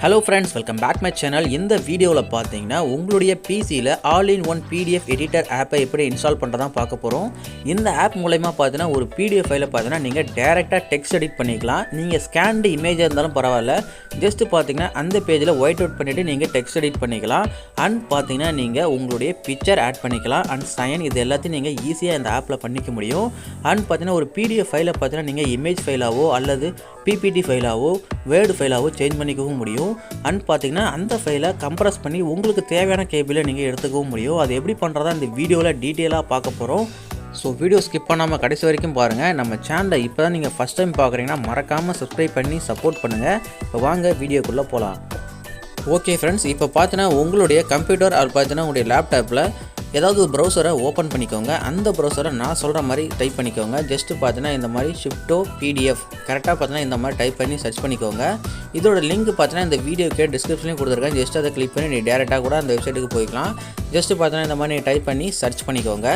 Hello friends, welcome back my channel. இந்த வீடியோவில் பார்த்தீங்கன்னா உங்களுடைய பிசியில் all-in-one PDF எடிட்டர் ஆப்பை எப்படி இன்ஸ்டால் பண்ணுறதான் பார்க்க போகிறோம். இந்த ஆப் மூலமா பார்த்தீங்கன்னா ஒரு PDF ஃபைலை பார்த்தீங்கன்னா நீங்கள் டைரெக்டாக டெக்ஸ்ட் எடிட் பண்ணிக்கலாம். நீங்கள் ஸ்கேன்டு இமேஜாக இருந்தாலும் பரவாயில்ல, ஜஸ்ட் பார்த்தீங்கன்னா அந்த பேஜில் ஒயிட் அவுட் பண்ணிவிட்டு நீங்கள் டெக்ஸ்ட் எடிட் பண்ணிக்கலாம். அண்ட் பார்த்தீங்கன்னா நீங்கள் உங்களுடைய பிக்சர் ஆட் பண்ணிக்கலாம். அண்ட் சைன் இது எல்லாத்தையும் நீங்கள் ஈஸியாக இந்த ஆப்பில் பண்ணிக்க முடியும். அண்ட் பார்த்தீங்கன்னா ஒரு PDF ஃபைலை பார்த்தீங்கன்னா நீங்கள் இமேஜ் ஃபைலாவோ அல்லது PPT ஃபைலாவோ வேர்டு ஃபைலாவோ சேஞ்ச் பண்ணிக்கவும் முடியும். அண்ட் பார்த்தீங்கன்னா அந்த ஃபைலை கம்ப்ரஸ் பண்ணி உங்களுக்கு தேவையான கேபிளை நீங்கள் எடுத்துக்கவும் முடியும். அது எப்படி பண்ணுறதா இந்த வீடியோவில் டீட்டெயிலாக பார்க்க போகிறோம். ஸோ வீடியோ ஸ்கிப் பண்ணாமல் கடைசி வரைக்கும் பாருங்கள். நம்ம சேனலை இப்போ தான் நீங்கள் ஃபஸ்ட் டைம் பார்க்குறீங்கன்னா மறக்காமல் சப்ஸ்கிரைப் பண்ணி சப்போர்ட் பண்ணுங்கள். இப்போ வாங்க வீடியோக்குள்ளே போகலாம். ஓகே ஃப்ரெண்ட்ஸ், இப்போ பார்த்தீங்கன்னா உங்களுடைய கம்ப்யூட்டர் அது பார்த்தீங்கன்னா உங்களுடைய லேப்டாப்பில் ஏதாவது ஒரு ப்ரௌசரை ஓப்பன் பண்ணிக்கோங்க. அந்த ப்ரௌசரை நான் சொல்கிற மாதிரி டைப் பண்ணிக்கோங்க. ஜஸ்ட்டு பார்த்தீங்கன்னா இந்த மாதிரி ஷிஃப்டோ PDF கரெக்டாக பார்த்தீங்கன்னா இந்த மாதிரி டைப் பண்ணி சர்ச் பண்ணிக்கோங்க. இதோட லிங்க் பார்த்தீங்கன்னா இந்த வீடியோக்கே டிஸ்கிரிப்ஷன்லேயும் கொடுத்துருக்கேன். ஜஸ்ட் அதை கிளிக் பண்ணி நீ டேரெக்டாக கூட அந்த வெப்சைட்டுக்கு போய்க்கலாம். ஜஸ்ட்டு பார்த்தீங்கன்னா இந்த மாதிரி டைப் பண்ணி சர்ச் பண்ணிக்கோங்க.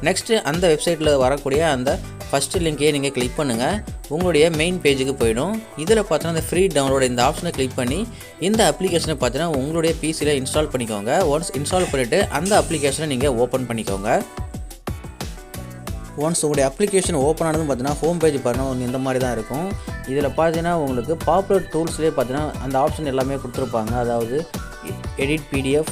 நெக்ஸ்ட்டு அந்த வெப்சைட்டில் வரக்கூடிய அந்த ஃபஸ்ட்டு லிங்கையே நீங்கள் கிளிக் பண்ணுங்கள். உங்களுடைய மெயின் பேஜுக்கு போயிடும். இதில் பார்த்தீங்கன்னா இந்த ஃப்ரீ டவுன்லோட் இந்த ஆப்ஷனை கிளிக் பண்ணி இந்த அப்ளிகேஷனை பார்த்தீங்கன்னா உங்களுடைய பிசியில் இன்ஸ்டால் பண்ணிக்கோங்க. ஒன்ஸ் இன்ஸ்டால் பண்ணிவிட்டு அந்த அப்ளிகேஷனை நீங்கள் ஓப்பன் பண்ணிக்கோங்க. ஒன்ஸ் உங்களுடைய அப்ளிகேஷன் ஓப்பன் ஆனதுன்னு பார்த்தீங்கன்னா ஹோம் பேஜ் பாருங்கள் இந்த மாதிரி தான் இருக்கும். இதில் பார்த்தீங்கன்னா உங்களுக்கு பாப்புலர் டூல்ஸ்லேயே பார்த்தீங்கன்னா அந்த ஆப்ஷன் எல்லாமே கொடுத்துருப்பாங்க. அதாவது எடிட் PDF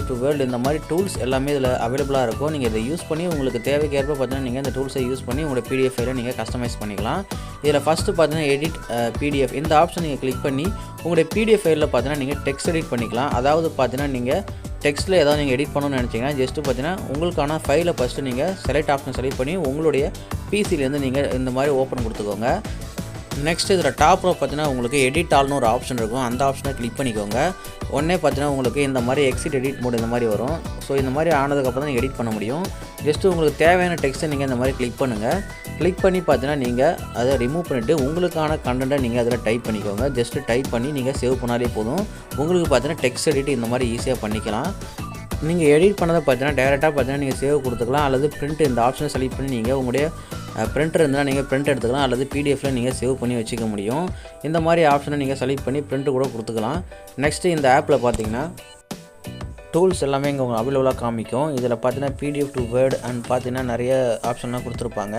டு வேர்ல்டு இந்த மாதிரி டூல்ஸ் எல்லாமே இதில் அவைலபிளாக இருக்கும். நீங்கள் இதை யூஸ் பண்ணி உங்களுக்கு தேவைக்கேற்ப பார்த்தீங்கன்னா நீங்கள் இந்த டூல்ஸை யூஸ் பண்ணி உங்களோட PDF ஃபைலை நீங்கள் கஸ்டமைஸ் பண்ணிக்கலாம். இதில் ஃபஸ்ட்டு பார்த்தீங்கன்னா எடிட் PDF இந்த ஆப்ஷன் நீங்கள் கிளிக் பண்ணி உங்களுடைய PDF ஃபைலில் பார்த்தீங்கன்னா நீங்கள் டெக்ஸ்ட் எடிட் பண்ணிக்கலாம். அதாவது பார்த்தீங்கன்னா நீங்கள் டெக்ஸ்ட்டில் ஏதாவது நீங்கள் எடிட் பண்ணணும்னு நினச்சிங்கன்னா ஜஸ்ட்டு பார்த்தீங்கன்னா உங்களுக்கான ஃபைலை ஃபஸ்ட்டு நீங்கள் செலக்ட் ஆப்ஷன் செலக்ட் பண்ணி உங்களுடைய பிசிலேருந்து நீங்கள் இந்த மாதிரி ஓப்பன் கொடுத்துக்கோங்க. நெக்ஸ்ட் இதில் டாப் ரோ பார்த்தீங்கன்னா உங்களுக்கு எடிட் ஆல்னு ஒரு ஆப்ஷன் இருக்கும். அந்த ஆப்ஷனை கிளிக் பண்ணிக்கோங்க. உடனே பார்த்தீங்கன்னா உங்களுக்கு இந்த மாதிரி எக்ஸிட் எடிட் மோட் இந்த மாதிரி வரும். ஸோ இந்த மாதிரி ஆனதுக்கப்புறம் தான் நீங்கள் எடிட் பண்ண முடியும். ஜஸ்ட்டு உங்களுக்கு தேவையான டெக்ஸ்ட்டை நீங்கள் இந்த மாதிரி கிளிக் பண்ணுங்கள். கிளிக் பண்ணி பார்த்தீங்கன்னா நீங்கள் அதை ரிமூவ் பண்ணிவிட்டு உங்களுக்கான கண்டென்ட்டை நீங்கள் அதில் டைப் பண்ணிக்கோங்க. ஜஸ்ட்டு டைப் பண்ணி நீங்கள் சேவ் பண்ணாலே போதும். உங்களுக்கு பார்த்தீங்கன்னா டெக்ஸ்ட் எடிட் இந்த மாதிரி ஈஸியாக பண்ணிக்கலாம். நீங்கள் எடிட் பண்ணதை பார்த்தீங்கன்னா டேரெக்டாக பார்த்தீங்கன்னா நீங்கள் சேவ் கொடுத்துக்கலாம். அல்லது பிரிண்ட் இந்த ஆப்ஷனை செலக்ட் பண்ணி நீங்கள் உங்களுடைய பிரிண்டர் இருந்தால் நீங்கள் பிரிண்ட் எடுத்துக்கலாம். அல்லது PDFல நீங்கள் சேவ் பண்ணி வச்சுக்க முடியும். இந்த மாதிரி ஆப்ஷனை நீங்கள் செலக்ட் பண்ணி பிரிண்ட் கூட கொடுத்துக்கலாம். நெக்ஸ்ட்டு இந்த ஆப்பில் பார்த்தீங்கன்னா டூல்ஸ் எல்லாமே இங்கே உங்களுக்கு அவைலபிளாக காமிக்கும். இதில் பார்த்தீங்கன்னா PDF டு வேர்டு அண்ட் பார்த்தீங்கன்னா நிறைய ஆப்ஷன்லாம் கொடுத்துருப்பாங்க.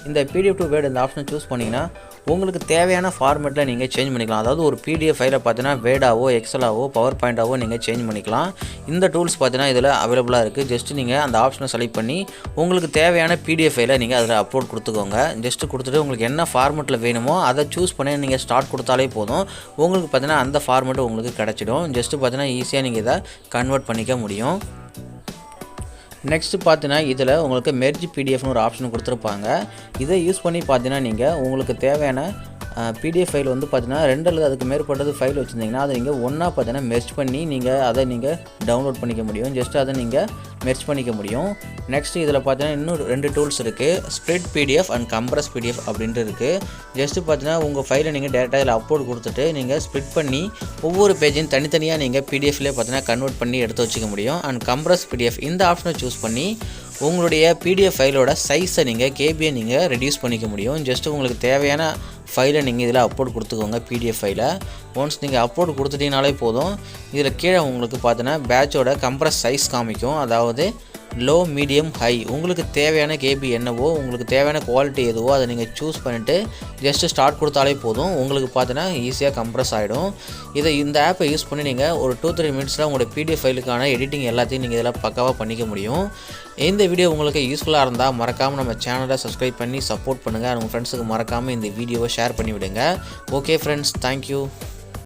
இந்த PDF டு வேர்டு இந்த ஆப்ஷனை சூஸ் பண்ணிங்கன்னா உங்களுக்கு தேவையான ஃபார்மேட்டில் நீங்கள் சேஞ்ச் பண்ணிக்கலாம். அதாவது ஒரு PDF ஃபைலை பார்த்தீங்கன்னா வேர்டாவோ எக்ஸலாவோ பவர் பாயிண்டாவோ நீங்கள் சேஞ்ச் பண்ணிக்கலாம். இந்த டூல்ஸ் பார்த்தீங்கன்னா இதில் அவைலபிளாக இருக்குது. ஜஸ்ட்டு நீங்கள் அந்த ஆப்ஷனை செலக்ட் பண்ணி உங்களுக்கு தேவையான PDF ஃபைலை நீங்கள் அதில் அப்லோட் கொடுத்துக்கோங்க. ஜஸ்ட்டு கொடுத்துட்டு உங்களுக்கு என்ன ஃபார்மேட்டில் வேணுமோ அதை சூஸ் பண்ணி நீங்கள் ஸ்டார்ட் கொடுத்தாலே போதும். உங்களுக்கு பார்த்தீங்கன்னா அந்த ஃபார்மேட்டு உங்களுக்கு கிடச்சிடும். ஜஸ்ட்டு பார்த்தீங்கன்னா ஈஸியாக நீங்கள் இதை கன்வெர்ட் பண்ணிக்க முடியும். நெக்ஸ்ட்டு பார்த்தீங்கன்னா இதில் உங்களுக்கு மெர்ஜ் PDFனு ஒரு ஆப்ஷன் கொடுத்துருப்பாங்க. இதை யூஸ் பண்ணி பார்த்தீங்கன்னா நீங்கள் உங்களுக்கு தேவையான PDF ஃபைல் வந்து பார்த்தீங்கன்னா 2 அல்லது அதுக்கு மேற்பட்டது ஃபைல் வச்சுருந்தீங்கன்னா அதை நீங்கள் ஒன்றா பார்த்தீங்கன்னா மெர்ஜ் பண்ணி நீங்கள் அதை நீங்கள் டவுன்லோட் பண்ணிக்க முடியும். ஜஸ்ட்டு அதை நீங்கள் மெர்ஜ் பண்ணிக்க முடியும். நெக்ஸ்ட்டு இதில் பார்த்தீங்கன்னா இன்னும் 2 டூல்ஸ் இருக்குது. Split PDF and compress PDF அப்படின்ட்டு இருக்குது. ஜஸ்ட்டு பார்த்தீங்கன்னா உங்கள் ஃபைலை நீங்கள் டேரெக்டாக இதில் அப்லோட் கொடுத்துட்டு நீங்கள் ஸ்ப்ளிட் பண்ணி ஒவ்வொரு பேஜையும் தனித்தனியாக நீங்கள் PDFலேயே பார்த்தீங்கன்னா கன்வெர்ட் பண்ணி எடுத்து வச்சுக்க முடியும். அண்ட் கம்ப்ரஸ் PDF இந்த ஆப்ஷனை சூஸ் பண்ணி உங்களுடைய PDF ஃபைலோட சைஸை நீங்கள் கேபியை நீங்கள் ரெடியூஸ் பண்ணிக்க முடியும். ஜஸ்ட்டு உங்களுக்கு தேவையான ஃபைலை நீங்கள் இதில் அப்லோட் கொடுத்துக்கோங்க. PDF ஃபைலை ஒன்ஸ் நீங்கள் அப்லோட் கொடுத்துட்டீங்கனாலே போதும். இதில் கீழே உங்களுக்கு பார்த்தீங்கன்னா பேட்சோட கம்ப்ரஸ் சைஸ் காமிக்கும். அதாவது லோ மீடியம் ஹை உங்களுக்கு தேவையான கேபி என்னவோ உங்களுக்கு தேவையான குவாலிட்டி எதுவோ அதை நீங்கள் சூஸ் பண்ணிவிட்டு ஜஸ்ட்டு ஸ்டார்ட் கொடுத்தாலே போதும். உங்களுக்கு பார்த்தீங்கன்னா ஈஸியாக கம்ப்ரஸ் ஆகிடும். இந்த ஆப்பை யூஸ் பண்ணி நீங்கள் ஒரு 2-3 மினிட்ஸில் உங்களோட PDF ஃபைலுக்கான எடிட்டிங் எல்லாத்தையும் நீங்கள் இதில் பக்காவாக பண்ணிக்க முடியும். இந்த வீடியோ உங்களுக்கு யூஸ்ஃபுல்லாக இருந்தால் மறக்காமல் நம்ம சேனலை சப்ஸ்கிரைப் பண்ணி சப்போர்ட் பண்ணுங்கள். உங்கள் ஃப்ரெண்ட்ஸுக்கு மறக்காமல் இந்த வீடியோவை ஷேர் பண்ணிவிடுங்க. Okay friends, thank you.